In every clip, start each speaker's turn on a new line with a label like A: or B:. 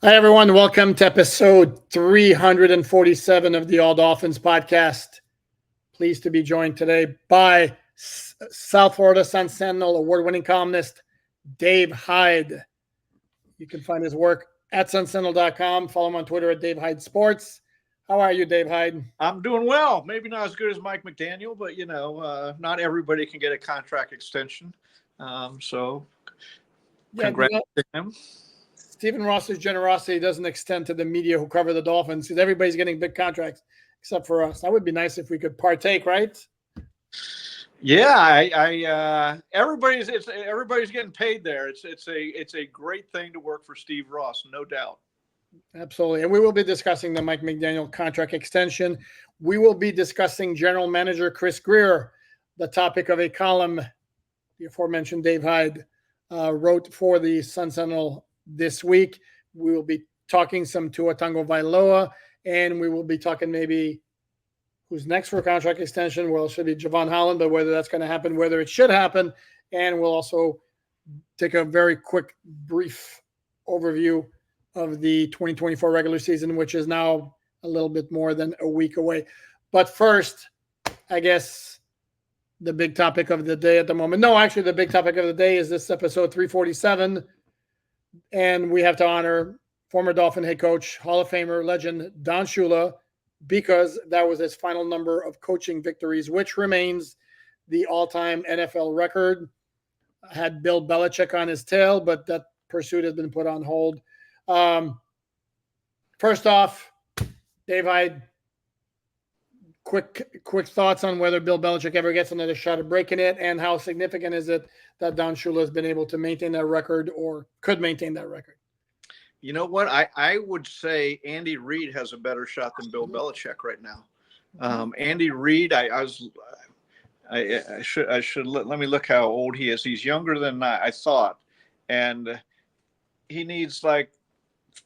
A: Hi, everyone. Welcome to episode 347 of the All Dolphins podcast. Pleased to be joined today by South Florida Sun Sentinel award-winning columnist Dave Hyde. You can find his work at sunsentinel.com. Follow him on Twitter at Dave Hyde Sports. How are you, Dave Hyde?
B: I'm doing well. Maybe not as good as Mike McDaniel, but, not everybody can get a contract extension. Congrats to him.
A: Stephen Ross's generosity doesn't extend to the media who cover the Dolphins because everybody's getting big contracts except for us. That would be nice if we could partake, right?
B: Yeah, everybody's getting paid there. It's a great thing to work for Steve Ross, no doubt.
A: Absolutely. And we will be discussing the Mike McDaniel contract extension. We will be discussing general manager Chris Grier, the topic of a column the aforementioned Dave Hyde wrote for the Sun Sentinel this week. We will be talking some Tua Tagovailoa, and we will be talking maybe who's next for a contract extension. Well, it should be Javon Holland, but whether that's going to happen, whether it should happen. And we'll also take a very quick, brief overview of the 2024 regular season, which is now a little bit more than a week away. But first, I guess the big topic of the day at the moment. No, actually, the big topic of the day is this episode 347. And we have to honor former Dolphin head coach, Hall of Famer, legend Don Shula, because that was his final number of coaching victories, which remains the all-time NFL record. Had Bill Belichick on his tail, but that pursuit has been put on hold. First off, Dave Hyde, quick thoughts on whether Bill Belichick ever gets another shot at breaking it, and how significant is it that Don Shula has been able to maintain that record or could maintain that record?
B: You know what? I would say Andy Reid has a better shot than Bill Belichick right now. Andy Reid, I should let me look how old he is. He's younger than I thought, and he needs like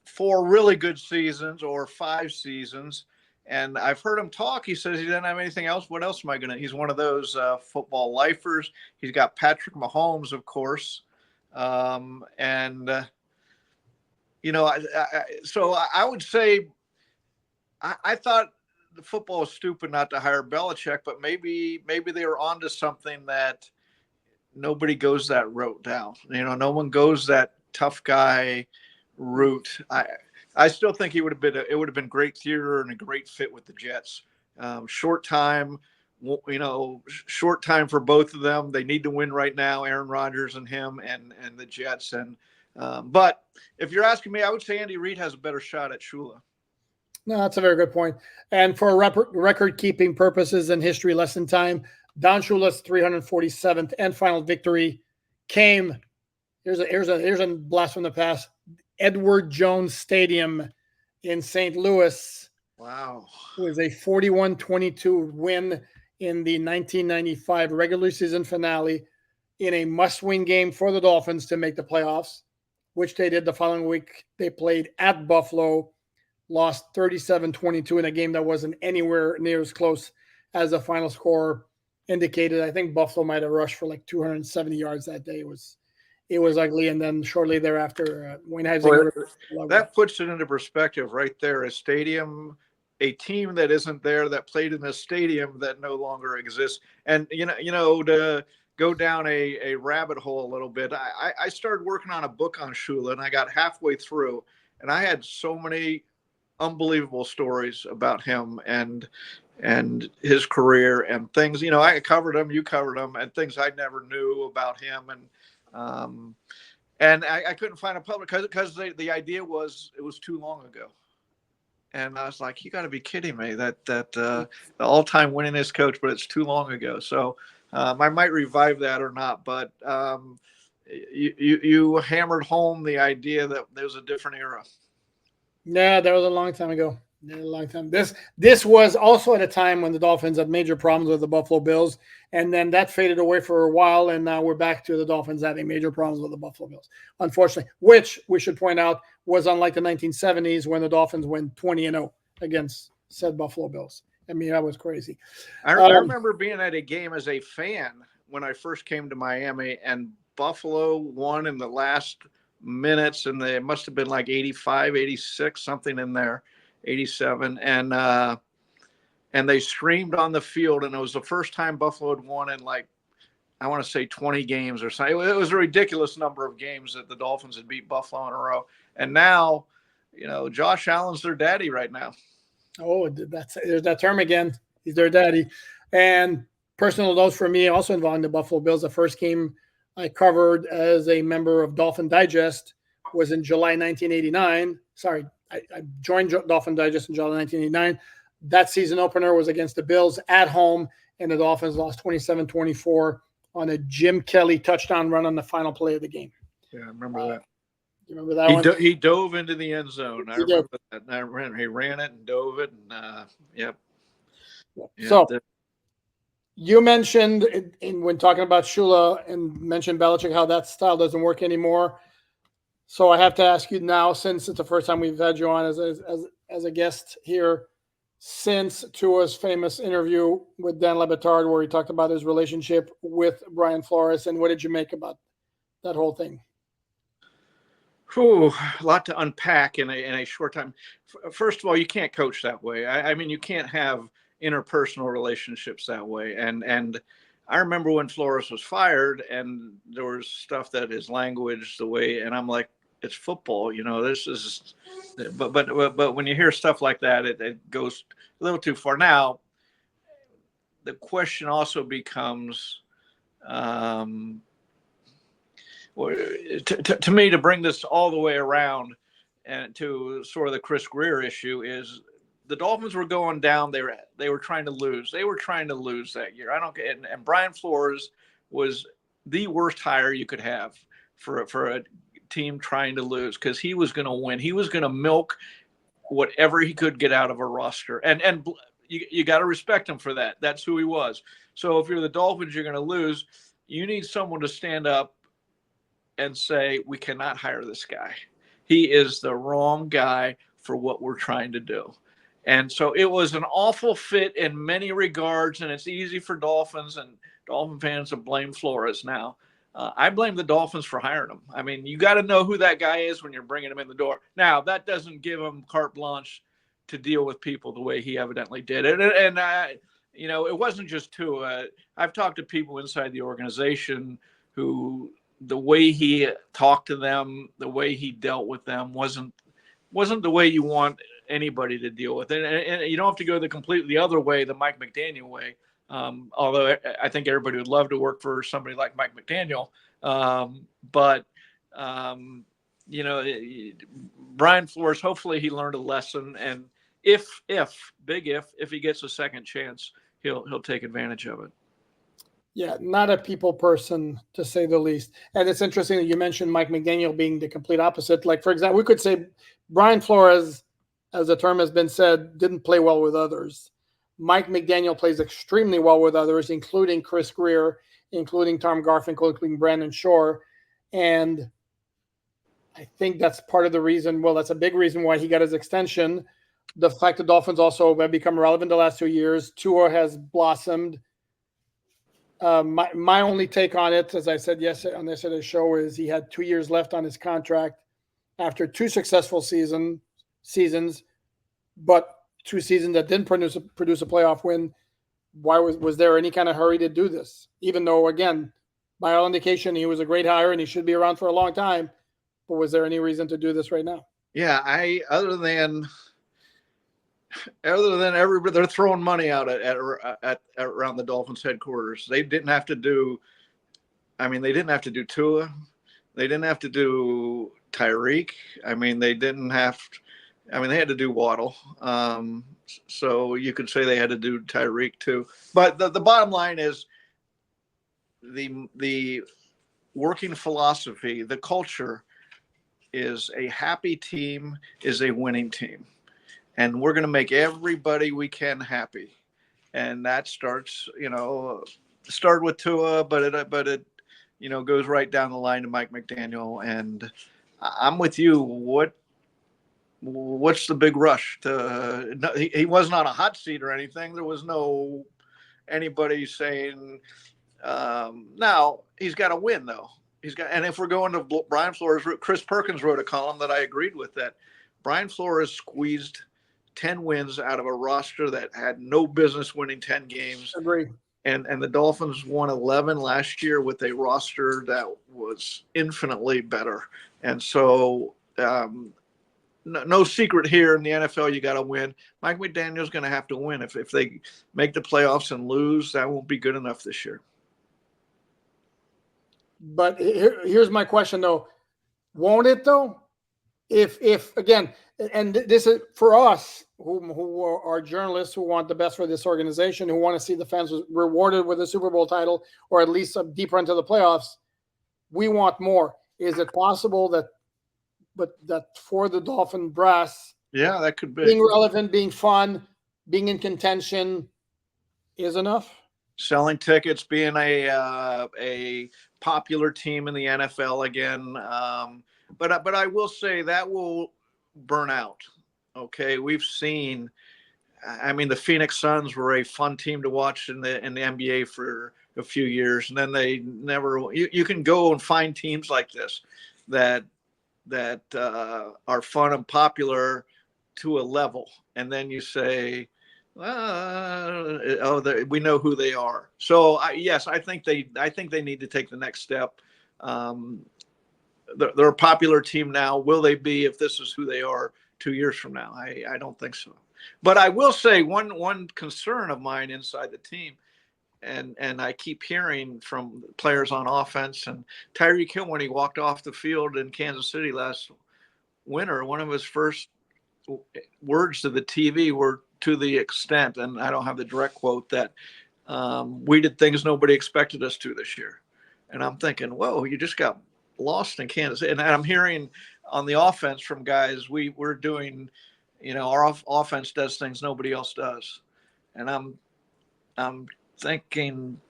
B: 4 really good seasons or 5 seasons. And I've heard him talk. He says he doesn't have anything else. What else am I going to? He's one of those football lifers. He's got Patrick Mahomes, of course. So I would say I thought the football was stupid not to hire Belichick, but maybe they were onto something that nobody goes that route down. No one goes that tough guy route. I still think it would have been great theater and a great fit with the Jets. Short time for both of them. They need to win right now, Aaron Rodgers and him and the Jets. But if you're asking me, I would say Andy Reid has a better shot at Shula.
A: No, that's a very good point. And for record-keeping purposes and history lesson time, Don Shula's 347th and final victory came. Here's a blast from the past. Edward Jones Stadium in St. Louis.
B: Wow.
A: It was a 41-22 win in the 1995 regular season finale in a must-win game for the Dolphins to make the playoffs, which they did the following week. They played at Buffalo, lost 37-22 in a game that wasn't anywhere near as close as the final score indicated. I think Buffalo might have rushed for like 270 yards that day. It was ugly, and then shortly thereafter, Wayne Heisinger.
B: That puts it into perspective right there. A team that isn't there, that played in a stadium that no longer exists. And to go down a rabbit hole a little bit, I started working on a book on Shula, and I got halfway through, and I had so many unbelievable stories about him and his career and things. I covered him, you covered him, and things I never knew about him. And I couldn't find a public because the idea was it was too long ago. And I was like, you got to be kidding me that the all-time winningest coach, but it's too long ago. So I might revive that or not. But you hammered home the idea that there's a different era.
A: Yeah, that was a long time ago. A long time. This was also at a time when the Dolphins had major problems with the Buffalo Bills, and then that faded away for a while, and now we're back to the Dolphins having major problems with the Buffalo Bills, unfortunately, which we should point out was unlike the 1970s when the Dolphins went 20-0 against said Buffalo Bills. I mean, that was crazy.
B: I remember being at a game as a fan when I first came to Miami, and Buffalo won in the last minutes, and they must have been like 85, 86, something in there, 87. And they streamed on the field, and it was the first time Buffalo had won in like, I want to say 20 games or something. It was a ridiculous number of games that the Dolphins had beat Buffalo in a row. And now, Josh Allen's their daddy right now.
A: Oh, there's that term again. He's their daddy. And personal notes for me, also involving the Buffalo Bills. The first game I covered as a member of Dolphin Digest was in July 1989. Sorry, I joined Dolphin Digest in July 1989. That season opener was against the Bills at home, and the Dolphins lost 27-24 on a Jim Kelly touchdown run on the final play of the game.
B: Yeah, I remember that.
A: You remember that one?
B: He dove into the end zone. I remember that. He ran it and dove it, and yep.
A: So you mentioned when talking about Shula and mentioned Belichick how that style doesn't work anymore. So I have to ask you now, since it's the first time we've had you on as a guest here, since Tua's famous interview with Dan Le Batard, where he talked about his relationship with Brian Flores, and what did you make about that whole thing?
B: A lot to unpack in a short time. First of all, you can't coach that way. I mean, you can't have interpersonal relationships that way. And I remember when Flores was fired, and there was stuff that his language, the way, and I'm like, it's football, this is, but when you hear stuff like that, it goes a little too far. Now, the question also becomes, to me, to bring this all the way around and to sort of the Chris Grier issue, is the Dolphins were going down. They were trying to lose. They were trying to lose that year. And Brian Flores was the worst hire you could have for a team trying to lose, because he was going to win. He was going to milk whatever he could get out of a roster. And you got to respect him for that. That's who he was. So if you're the Dolphins, you're going to lose. You need someone to stand up and say, we cannot hire this guy. He is the wrong guy for what we're trying to do. And so it was an awful fit in many regards, and it's easy for Dolphins and Dolphin fans to blame Flores now. I blame the Dolphins for hiring him. I mean, you got to know who that guy is when you're bringing him in the door. Now, that doesn't give him carte blanche to deal with people the way he evidently did. And it wasn't just Tua. I've talked to people inside the organization who, the way he talked to them, the way he dealt with them wasn't the way you want anybody to deal with it. And you don't have to go the completely other way, the Mike McDaniel way. Although I think everybody would love to work for somebody like Mike McDaniel. Brian Flores, hopefully he learned a lesson. And if he gets a second chance, he'll take advantage of it.
A: Yeah, not a people person, to say the least. And it's interesting that you mentioned Mike McDaniel being the complete opposite. Like, for example, we could say Brian Flores, as the term has been said, didn't play well with others. Mike McDaniel plays extremely well with others, including Chris Grier, including Tom Garfinkel, including Brandon Shore. And I think that's part of the reason, that's a big reason why he got his extension. The fact that Dolphins also have become relevant the last 2 years. Tua has blossomed. My only take on it, as I said yesterday on yesterday's show, is he had 2 years left on his contract after 2 successful seasons, but 2 seasons that didn't produce a playoff win. Why was there any kind of hurry to do this? Even though, again, by all indication, he was a great hire and he should be around for a long time. But was there any reason to do this right now?
B: Yeah, other than everybody, they're throwing money out at around the Dolphins headquarters. They didn't have to do. I mean, they didn't have to do Tua. They didn't have to do Tyreek. I mean, they didn't have. They had to do Waddle. So you could say they had to do Tyreek too. But the bottom line is the working philosophy, the culture is a happy team is a winning team. And we're going to make everybody we can happy. And that starts with Tua, but it goes right down the line to Mike McDaniel. And I'm with you. What's the big rush to? He wasn't on a hot seat or anything. There was no anybody saying. Now he's got to win though. and if we're going to Brian Flores, Chris Perkins wrote a column that I agreed with, that Brian Flores squeezed 10 wins out of a roster that had no business winning 10 games.
A: Agree.
B: And the Dolphins won 11 last year with a roster that was infinitely better. And so, no secret here in the NFL, you got to win. Mike McDaniel's going to have to win. If they make the playoffs and lose, that won't be good enough this year.
A: But here's my question, though. Won't it, though? If again, and this is for us who are journalists who want the best for this organization, who want to see the fans rewarded with a Super Bowl title or at least deeper into the playoffs, we want more. Is it possible that for the Dolphin brass,
B: yeah, that could be
A: being relevant, being fun, being in contention is enough?
B: Selling tickets, being a popular team in the NFL again. But I will say that will burn out. Okay, we've seen. I mean, the Phoenix Suns were a fun team to watch in the NBA for a few years, and then they never. You can go and find teams like this that are fun and popular to a level, and then you say, we know who they are. So yes, I think they need to take the next step. They're a popular team now. Will they be if this is who they are 2 years from now? I don't think so. But I will say one concern of mine inside the team, and I keep hearing from players on offense, and Tyreek Hill, when he walked off the field in Kansas City last winter, one of his first words to the TV were to the extent, and I don't have the direct quote, that we did things nobody expected us to this year. And I'm thinking, whoa, you just got lost in Kansas. And I'm hearing on the offense from guys, we're doing, our offense does things nobody else does. And I'm thinking,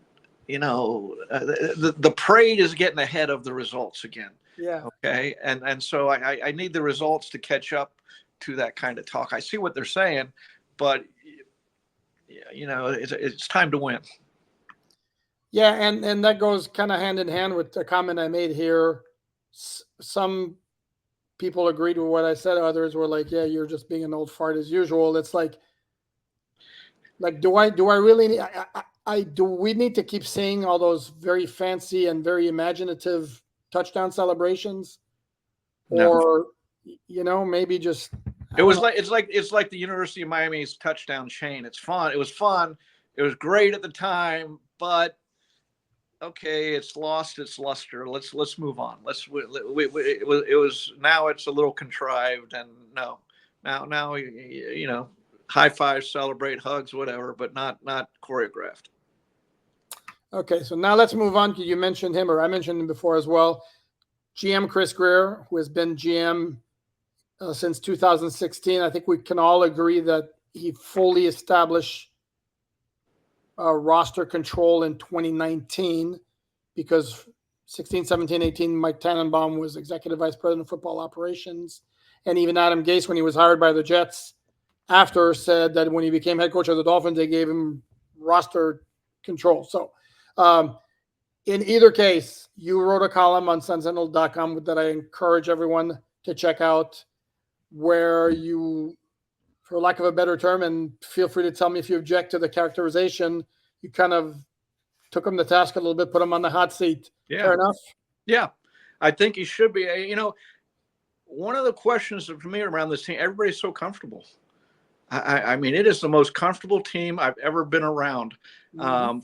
B: the parade is getting ahead of the results again.
A: Yeah.
B: Okay. And so I need the results to catch up to that kind of talk. I see what they're saying, but it's time to win.
A: Yeah, and that goes kind of hand in hand with the comment I made here. Some people agreed with what I said. Others were like, "Yeah, you're just being an old fart as usual." It's like do I really do we need to keep seeing all those very fancy and very imaginative touchdown celebrations, or maybe just
B: it's like the University of Miami's touchdown chain. It's fun. It was fun. It was great at the time, but okay, it's lost its luster. Let's move on. It was now it's a little contrived, and now high five, celebrate, hugs, whatever, but not choreographed.
A: Okay, so now let's move on. You mentioned him, or I mentioned him before as well. GM Chris Grier, who has been GM since 2016. I think we can all agree that he fully established roster control in 2019, because 16, 17, 18, Mike Tannenbaum was executive vice president of football operations. And even Adam Gase, when he was hired by the Jets after, said that when he became head coach of the Dolphins, they gave him roster control. So in either case, you wrote a column on sunsentinel.com that I encourage everyone to check out, where you, for lack of a better term, and feel free to tell me if you object to the characterization, you kind of took him to task a little bit, put him on the hot seat.
B: Yeah.
A: Fair enough?
B: Yeah. I think he should be. One of the questions for me around this team, everybody's so comfortable. I mean, it is the most comfortable team I've ever been around,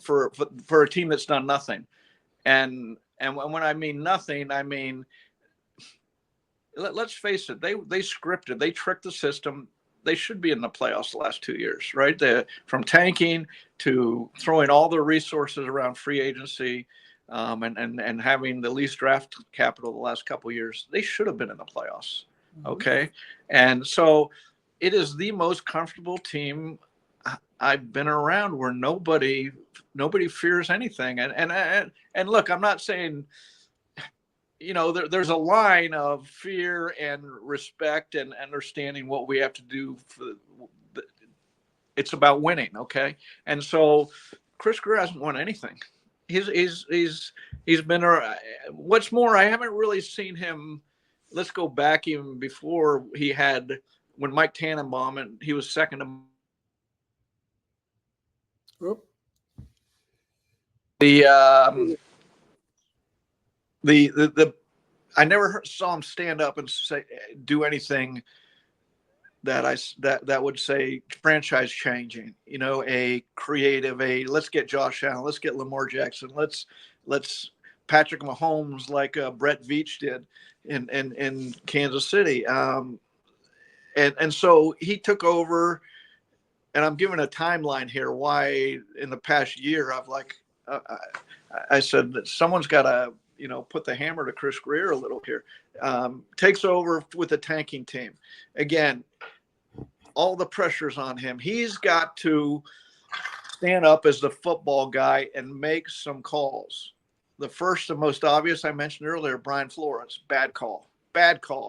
B: for a team that's done nothing. And when I mean nothing, I mean, let's face it, they scripted, they tricked the system. They should be in the playoffs the last 2 years, right? From tanking to throwing all their resources around free agency, and having the least draft capital the last couple of years, they should have been in the playoffs. Okay. And so it is the most comfortable team I've been around, where nobody fears anything. And look, I'm not saying, there's a line of fear and respect and understanding what we have to do it's about winning. Okay. And so Chris Grier hasn't won anything. He's been what's more, I haven't really seen him. Let's go back even before when Mike Tannenbaum, and he was second to
A: Oop.
B: the I never saw him stand up and do anything that would say franchise changing. A creative, let's get Josh Allen, let's get Lamar Jackson, let's Patrick Mahomes like Brett Veach did in Kansas City. And so he took over, and I'm giving a timeline here why in the past year I said that someone's got to put the hammer to Chris Grier a little here. Takes over with a tanking team. Again, all the pressure's on him. He's got to stand up as the football guy and make some calls. The first and most obvious I mentioned earlier, Brian Flores, bad call.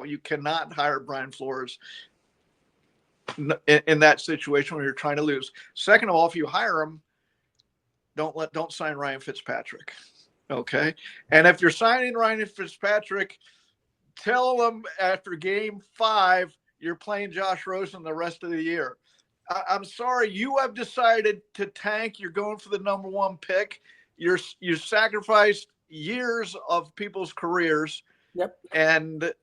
B: You cannot hire Brian Flores in that situation when you're trying to lose. Second of all, if you hire him, don't sign Ryan Fitzpatrick. Okay. And if you're signing Ryan Fitzpatrick, tell them after game 5, you're playing Josh Rosen the rest of the year. I'm sorry. You have decided to tank. You're going for the number 1 pick. You sacrificed years of people's careers.
A: Yep.
B: And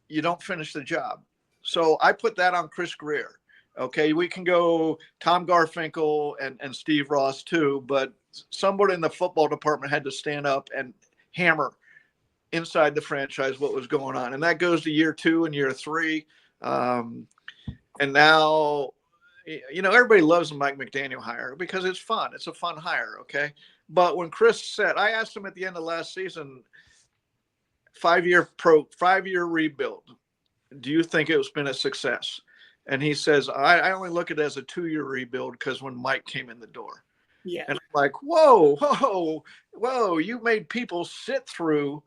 B: you don't finish the job. So I put that on Chris Grier. Okay. We can go Tom Garfinkel and Steve Ross too, but somebody in the football department had to stand up and hammer inside the franchise what was going on. And that goes to year 2 and year 3. And now, everybody loves the Mike McDaniel hire because it's fun. It's a fun hire. Okay. But when Chris said, I asked him at the end of last season, 5-year rebuild, do you think it's been a success? And he says, I only look at it as a 2-year rebuild because when Mike came in the door.
A: Yeah.
B: And I'm like, whoa, you made people sit through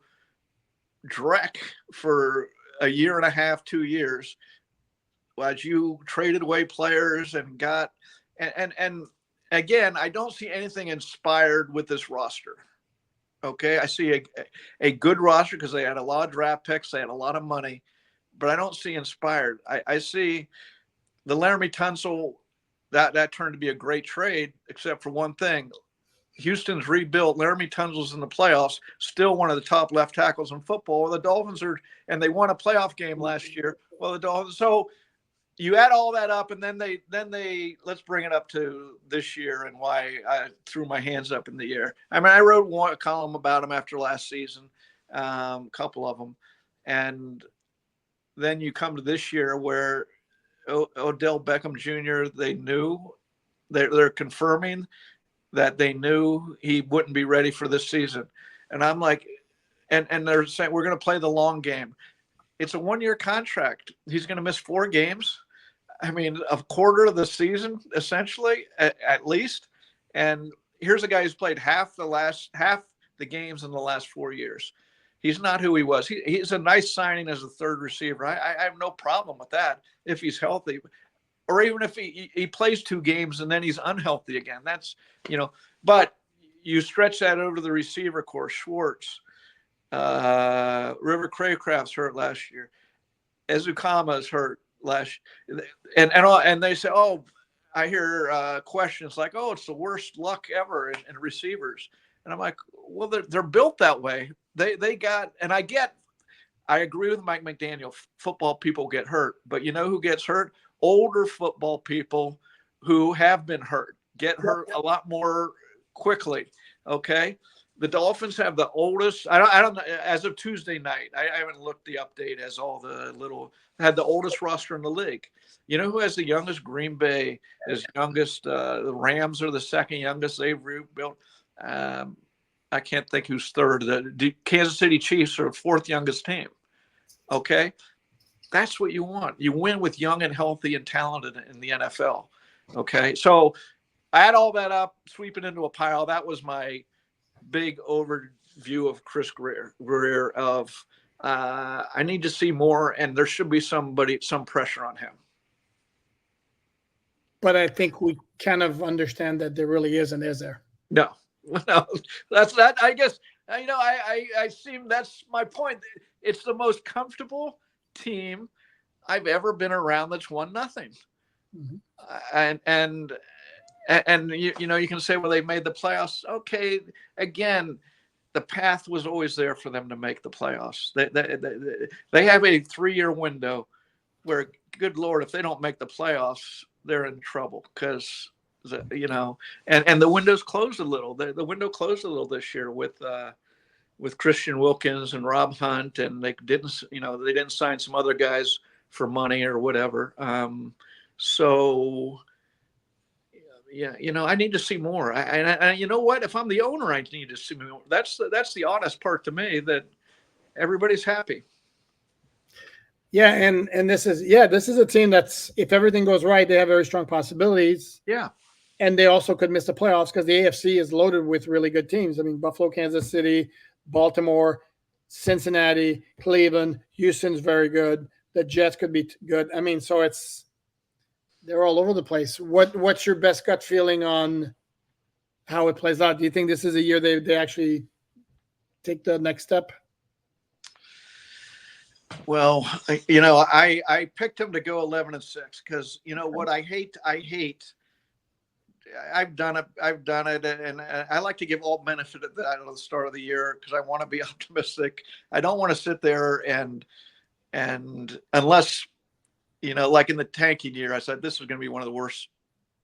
B: dreck for a year and a half, 2 years, as you traded away players and got and again, I don't see anything inspired with this roster. Okay, I see a good roster because they had a lot of draft picks, they had a lot of money, but I don't see inspired. I see the Laramie Tunsil that turned to be a great trade, except for one thing. Houston's rebuilt. Laramie Tunsil's in the playoffs, still one of the top left tackles in football. The Dolphins and they won a playoff game last year. Well, the Dolphins. So you add all that up, and then they let's bring it up to this year and why I threw my hands up in the air. I mean, I wrote a column about them after last season, a couple of them, and then you come to this year where Odell Beckham Jr. They knew they're confirming that they knew he wouldn't be ready for this season. And I'm like, and they're saying, we're going to play the long game. It's a 1-year contract. He's going to miss 4 games. I mean, a quarter of the season, essentially, at least. And here's a guy who's played half the games in the last 4 years. He's not who he was. He's a nice signing as a third receiver. I have no problem with that if he's healthy. Or even if he plays 2 games and then he's unhealthy again. That's, but you stretch that over the receiver corps. Schwartz, River Craycraft's hurt last year. Ezukama's hurt last year. And they say, I hear questions like, it's the worst luck ever in receivers. And I'm like, well, they're built that way. They got, and I agree with Mike McDaniel. Football people get hurt, but you know who gets hurt? Older football people who have been hurt get hurt a lot more quickly. Okay. The Dolphins have the oldest, I don't know, as of Tuesday night, I haven't looked the update as all the had the oldest roster in the league. You know who has the youngest? Green Bay is youngest. The Rams are the second youngest they've rebuilt. I can't think who's third. The Kansas City Chiefs are 4th youngest team. Okay. That's what you want. You win with young and healthy and talented in the NFL. Okay. So I add all that up, sweep it into a pile. That was my big overview of Chris Grier of I need to see more, and there should be some pressure on him.
A: But I think we kind of understand that there really isn't, is there?
B: No, No, that's that. I guess I seem that's my point. It's the most comfortable team I've ever been around that's won nothing.
A: Mhm.
B: And you can say, well, they made the playoffs. Okay, again, the path was always there for them to make the playoffs. They have a 3-year window where, good Lord, if they don't make the playoffs, they're in trouble because and the window's closed a little. The window closed a little this year with Christian Wilkins and Rob Hunt, and they didn't sign some other guys for money or whatever. So yeah, I need to see more. And you know what? If I'm the owner, I need to see more. That's the honest part to me, that everybody's happy.
A: Yeah, and this is a team that's, if everything goes right, they have very strong possibilities.
B: Yeah.
A: And they also could miss the playoffs because the AFC is loaded with really good teams. I mean, Buffalo, Kansas City, Baltimore, Cincinnati, Cleveland, Houston's very good. The Jets could be good. I mean, so they're all over the place. What's your best gut feeling on how it plays out? Do you think this is a year they actually take the next step?
B: Well, I picked them to go 11-6 because what I hate. I've done it, and I like to give all benefit of that at the start of the year because I want to be optimistic. I don't want to sit there and unless like in the tanking year, I said this is going to be one of the worst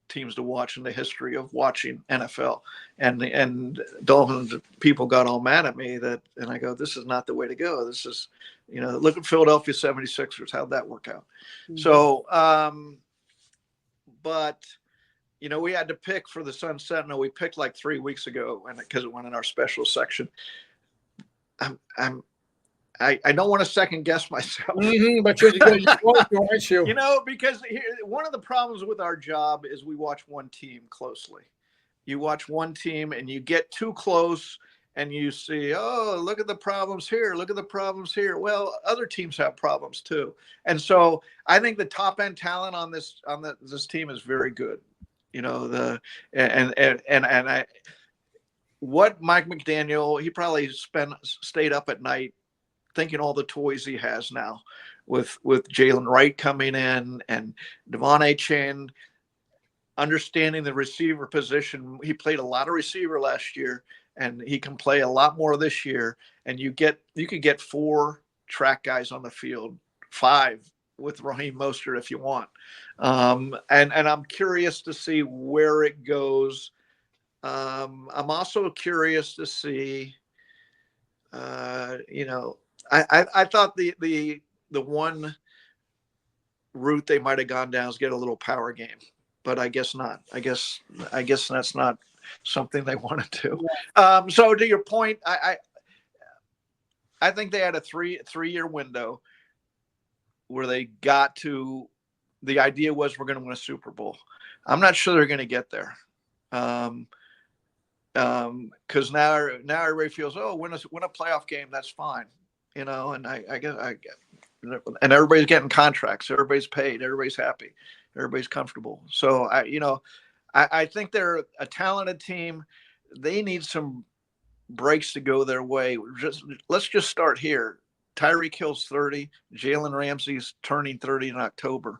B: teams to watch in the history of watching NFL, and Dolphins people got all mad at me and I go, this is not the way to go. This is, look at Philadelphia 76ers. How'd that work out? Mm-hmm. So, but we had to pick for the Sun Sentinel. We picked like 3 weeks ago, and because it went in our special section. I don't want to second guess myself,
A: but you're going to, aren't you?
B: Because one of the problems with our job is we watch one team closely. You watch one team and you get too close and you see, oh, look at the problems here. Look at the problems here. Well, other teams have problems too. And so I think the top end talent on this team is very good. What Mike McDaniel, he probably stayed up at night thinking all the toys he has now with Jalen Wright coming in and Devon Achane, understanding the receiver position. He played a lot of receiver last year, and he can play a lot more this year. And you could get 4 track guys on the field, 5 with Raheem Mostert if you want. And I'm curious to see where it goes. I'm also curious to see, I thought the one route they might have gone down is get a little power game, but I guess not. I guess that's not something they want to do. Yeah. So to your point, I think they had a three-year window where they got to. The idea was we're going to win a Super Bowl. I'm not sure they're going to get there. Because now everybody feels, oh, win a playoff game, that's fine. And I guess and everybody's getting contracts, everybody's paid, everybody's happy, everybody's comfortable. So I think they're a talented team. They need some breaks to go their way. Let's just start here. Tyreek Hill's 30, Jalen Ramsey's turning 30 in October.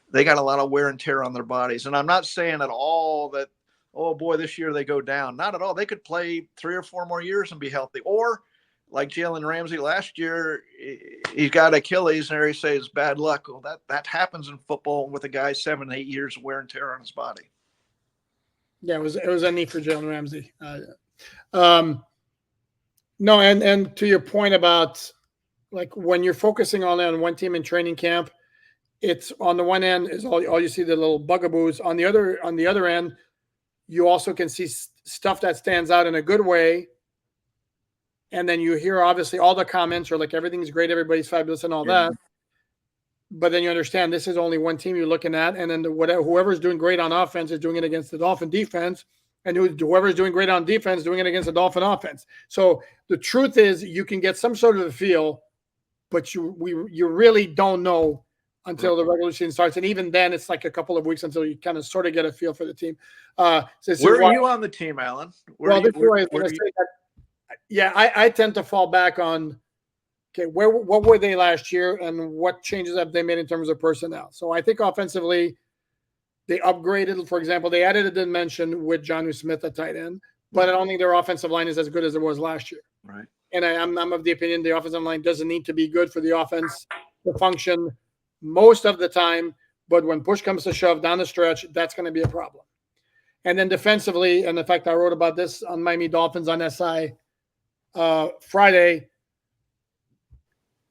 B: They got a lot of wear and tear on their bodies. And I'm not saying at all that, oh boy, this year they go down. Not at all. They could play 3 or 4 more years and be healthy. Or like Jalen Ramsey last year, he's got Achilles, and he says bad luck. Well, that happens in football with a guy 7, 8 years of wear and tear on his body.
A: Yeah, it was a knee for Jalen Ramsey. No, and to your point about like when you're focusing on one team in training camp, it's on the one end is all you see the little bugaboos. On the other end, you also can see stuff that stands out in a good way. And then you hear obviously all the comments are like everything's great, everybody's fabulous, and all that. But then you understand this is only one team you're looking at, and then whoever's doing great on offense is doing it against the Dolphin defense, and whoever's doing great on defense doing it against the Dolphin offense. So the truth is, you can get some sort of a feel, but you really don't know until the regular season starts. And even then, it's like a couple of weeks until you kind of sort of get a feel for the team.
B: Where are you on the team, Alan?
A: This is where I was going to say that. Yeah, I tend to fall back on, okay, what were they last year and what changes have they made in terms of personnel? So I think offensively, they upgraded. For example, they added a dimension with Jonnu Smith at tight end, but I don't think their offensive line is as good as it was last year.
B: Right.
A: And I'm of the opinion the offensive line doesn't need to be good for the offense to function most of the time. But when push comes to shove down the stretch, that's going to be a problem. And then defensively, and in fact, I wrote about this on Miami Dolphins on SI Friday.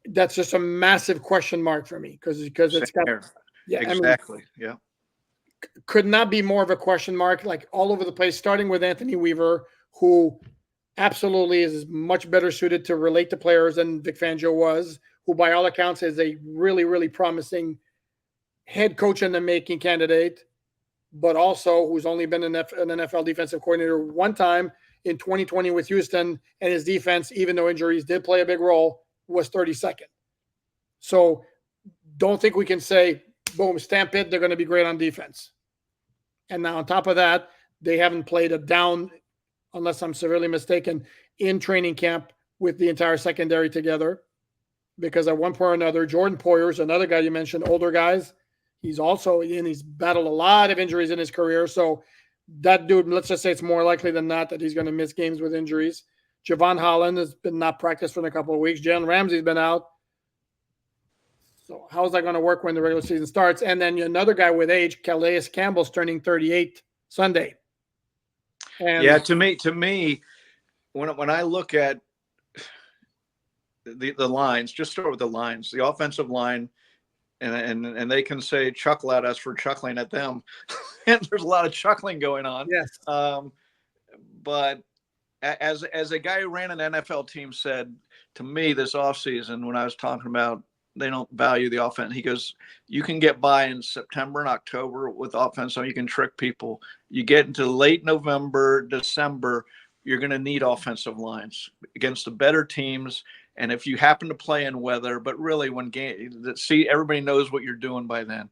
A: That's just a massive question mark for me because it's got,
B: yeah, exactly. Yeah.
A: Could not be more of a question mark, like all over the place, starting with Anthony Weaver, who absolutely is much better suited to relate to players than Vic Fangio was, who by all accounts is a really, really promising head coach in the making candidate, but also who's only been an NFL defensive coordinator one time in 2020 with Houston, and his defense, even though injuries did play a big role, was 32nd. So don't think we can say, boom, stamp it, they're going to be great on defense. And now on top of that, they haven't played a down, unless I'm severely mistaken, in training camp with the entire secondary together. Because at one point or another, Jordan Poyer's another guy you mentioned, older guys. He's also he's battled a lot of injuries in his career. So that dude, let's just say it's more likely than not that he's going to miss games with injuries. Javon Holland has been not practiced for a couple of weeks. Jalen Ramsey's been out. So how's that going to work when the regular season starts? And then another guy with age, Calais Campbell's turning 38 Sunday. And
B: yeah, to me, when I look at the lines, just start with the lines, the offensive line, and they can say chuckle at us for chuckling at them, and there's a lot of chuckling going on.
A: Yes.
B: But as a guy who ran an NFL team said to me this offseason when I was talking about they don't value the offense, he goes, you can get by in September and October with offense, so you can trick people. You get into late November, December, you're going to need offensive lines against the better teams. And if you happen to play in weather, but really when everybody knows what you're doing by then.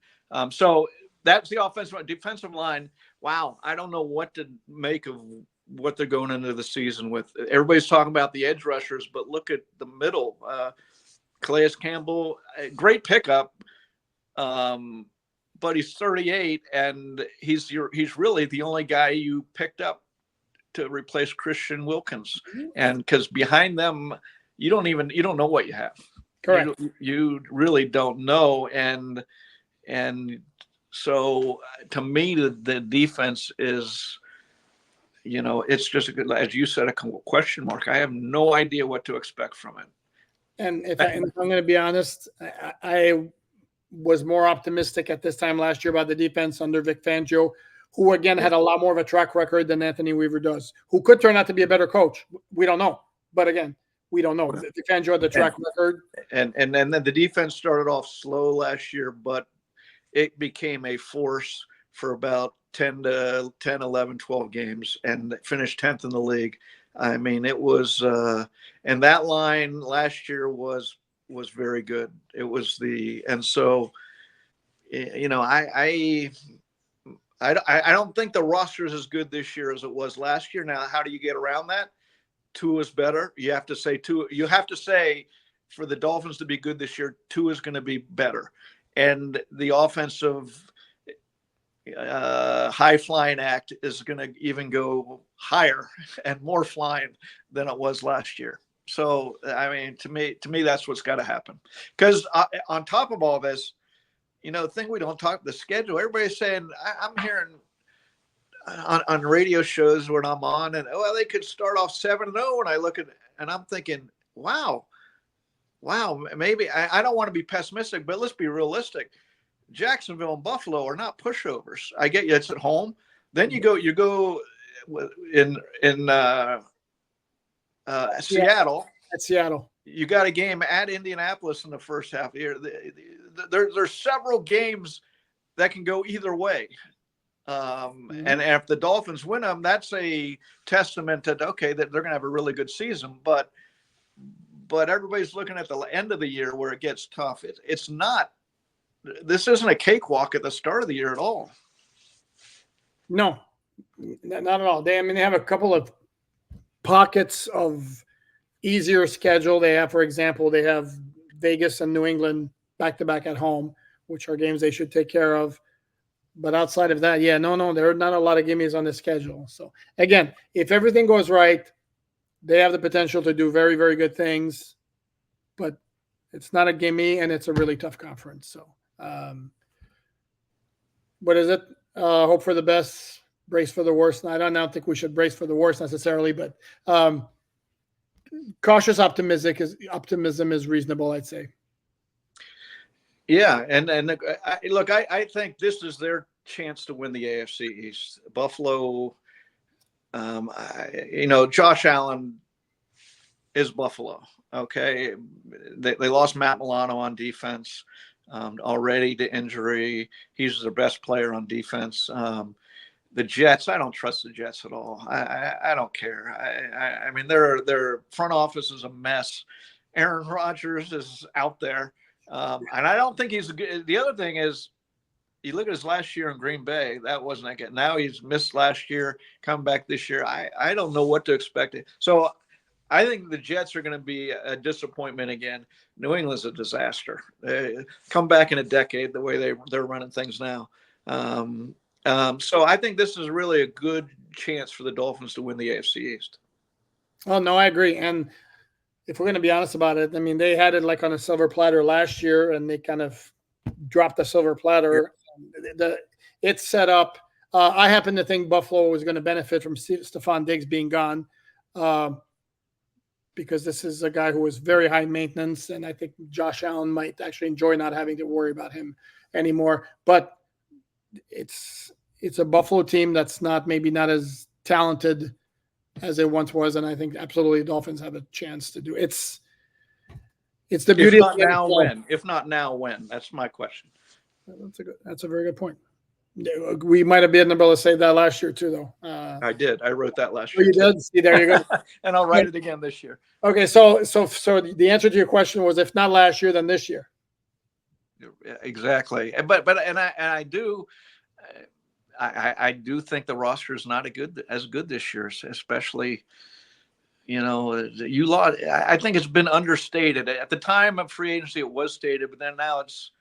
B: So that's the offensive. Defensive line. Wow. I don't know what to make of what they're going into the season with. Everybody's talking about the edge rushers, but look at the middle. Calais Campbell, great pickup. But he's 38 and he's really the only guy you picked up to replace Christian Wilkins. And because behind them, you don't know what you have.
A: Correct.
B: You really don't know. And so to me, the defense is, it's just as you said, a question mark. I have no idea what to expect from it.
A: And if I'm going to be honest, I was more optimistic at this time last year about the defense under Vic Fangio, who again had a lot more of a track record than Anthony Weaver does, who could turn out to be a better coach. We don't know. But again, we don't know. Vic Fangio had the track record.
B: And then the defense started off slow last year, but it became a force for about 10, 11, 12 games and finished 10th in the league. I mean, it was and that line last year was very good. It was and so, I don't think the roster is as good this year as it was last year. Now, how do you get around that? Tua is better. You have to say for the Dolphins to be good this year, Tua is going to be better. And the offensive high flying act is going to even go higher and more flying than it was last year. So, I mean, to me, that's what's got to happen. Because on top of all this, the thing we don't talk, the schedule, everybody's saying, I'm hearing on radio shows when I'm on, and they could start off 7-0, and I look at and I'm thinking, wow, maybe I don't want to be pessimistic, but let's be realistic. Jacksonville and Buffalo are not pushovers. I get you, it's at home. Then you go in Seattle.
A: At Seattle.
B: You got a game at Indianapolis in the first half of the year. There's several games that can go either way. And if the Dolphins win them, that's a testament to, that they're going to have a really good season. But everybody's looking at the end of the year where it gets tough. It's not this isn't a cakewalk at the start of the year at all.
A: No, not at all. They have a couple of pockets of easier schedule. They have, for example, they have Vegas and New England back-to-back at home, which are games they should take care of. But outside of that, there are not a lot of gimmies on the schedule. So again, if everything goes right, they have the potential to do very, very good things. But it's not a gimme, and it's a really tough conference. So what is it? Hope for the best, brace for the worst. I don't think we should brace for the worst necessarily, but cautious optimism is reasonable, I'd say.
B: Yeah, and look, I think this is their chance to win the AFC East. Buffalo, Josh Allen is Buffalo. Okay, they lost Matt Milano on defense already to injury. He's their best player on defense. The Jets, I don't trust the Jets at all. I don't care. I mean, their front office is a mess. Aaron Rodgers is out there. And I don't think he's good. The other thing is, you look at his last year in Green Bay, that wasn't that good. Now he's missed last year, come back this year. I don't know what to expect. So I think the Jets are going to be a disappointment again. New England's a disaster. Come back in a decade the way they're running things now. So I think this is really a good chance for the Dolphins to win the AFC East.
A: Oh, no, I agree. And if we're going to be honest about it, I mean, they had it like on a silver platter last year, and they kind of dropped the silver platter. It's set up. I happen to think Buffalo was going to benefit from Stephon Diggs being gone because this is a guy who was very high maintenance, and I think Josh Allen might actually enjoy not having to worry about him anymore. But it's a Buffalo team that's maybe not as talented as it once was, and I think absolutely the Dolphins have a chance to do it. It's the beauty of
B: the now when. If not now, when? That's my question.
A: That's a very good point. We might have been able to say that last year too, though.
B: I did. I wrote that last year.
A: You did? See, there you go.
B: And I'll write it again this year. Okay,
A: so the answer to your question was, if not last year, then this year.
B: Exactly. But I do. I do think the roster is not as good this year, especially, you lost. I think it's been understated. At the time of free agency, it was stated, but then now it's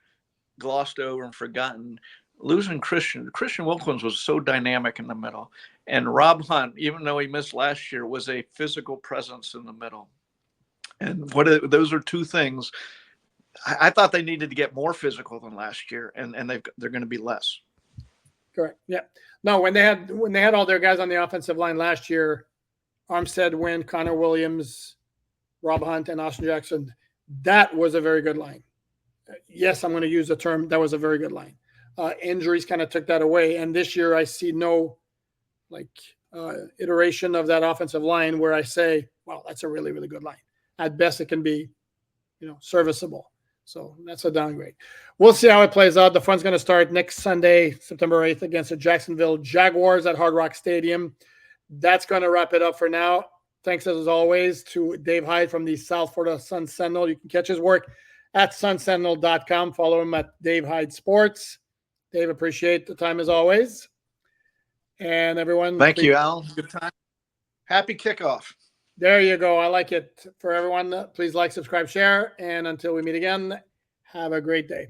B: glossed over and forgotten. Losing Christian Wilkins was so dynamic in the middle, and Rob Hunt, even though he missed last year, was a physical presence in the middle. And those are two things. I thought they needed to get more physical than last year, and they're going to be less.
A: Correct. Yeah. No, when they had all their guys on the offensive line last year, Armstead, Wynn, Connor Williams, Rob Hunt, and Austin Jackson, that was a very good line. Yes, I'm going to use the term, that was a very good line. Injuries kind of took that away. And this year I see no iteration of that offensive line where I say, wow, that's a really, really good line. At best, it can be, serviceable. So that's a downgrade. We'll see how it plays out. The fun's going to start next Sunday, September 8th, against the Jacksonville Jaguars at Hard Rock Stadium. That's going to wrap it up for now. Thanks, as always, to Dave Hyde from the South Florida Sun Sentinel. You can catch his work at sunsentinel.com. Follow him at Dave Hyde Sports. Dave, appreciate the time as always. And everyone.
B: Thank you, Al. Good time. Happy kickoff.
A: There you go. I like it. For everyone, please like, subscribe, share. And until we meet again, have a great day.